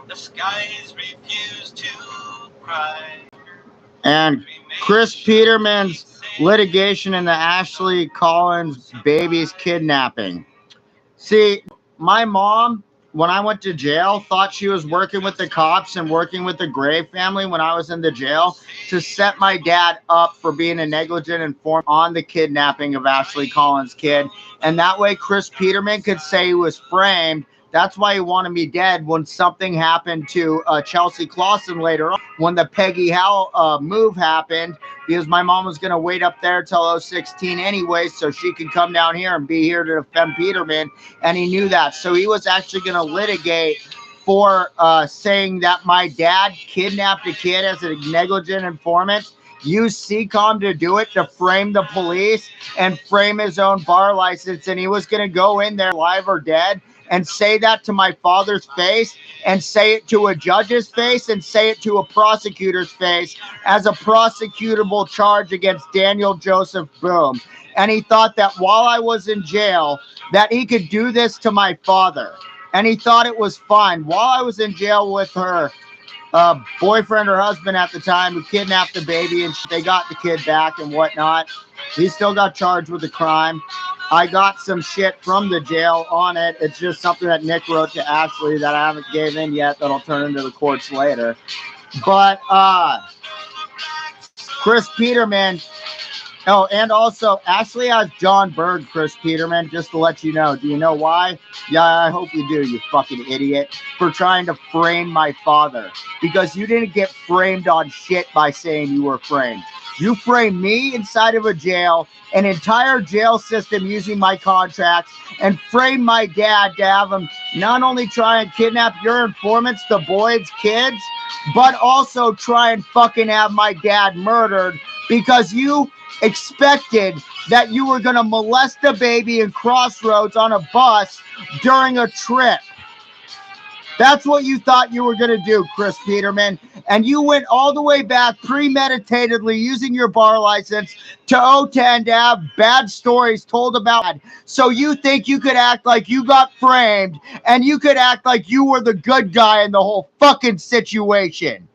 The skies refuse to cry. And Chris Petermens' litigation in the Ashley Collins baby's kidnapping. See, my mom, when I went to jail, thought she was working with the cops and working with the Gray family when I was in the jail to set my dad up for being a negligent informant on the kidnapping of Ashley Collins' kid. And that way, Chris Peterman could say he was framed. That's why he wanted me dead when something happened to Chelsea Clausen later on, when the Peggy Howe move happened, because my mom was going to wait up there till 016 anyway, so she could come down here and be here to defend Peterman, and he knew that. So he was actually going to litigate for saying that my dad kidnapped a kid as a negligent informant, used CCOM to do it, to frame the police and frame his own bar license, and he was going to go in there live or dead and say that to my father's face, and say it to a judge's face, and say it to a prosecutor's face as a prosecutable charge against Daniel Joseph Boom. And he thought that while I was in jail, that he could do this to my father. And he thought it was fun. While I was in jail with her boyfriend or husband at the time, who kidnapped the baby, and they got the kid back and whatnot, he still got charged with the crime. I got some shit from the jail on it. It's just something that Nick wrote to Ashley that I haven't gave in yet, that'll turn into the courts later. But Chris Peterman. Oh, and also, Ashley has John Berg, Chris Peterman, just to let you know. Do you know why? Yeah, I hope you do, you fucking idiot, for trying to frame my father. Because you didn't get framed on shit by saying you were framed. You framed me inside of a jail, an entire jail system using my contracts, and framed my dad to have him not only try and kidnap your informants, the Boyd's kids, but also try and fucking have my dad murdered because you expected that you were going to molest a baby in Crossroads on a bus during a trip. That's what you thought you were going to do, Chris Peterman. And you went all the way back premeditatedly using your bar license to 010 to have bad stories told about. So you think you could act like you got framed and you could act like you were the good guy in the whole fucking situation.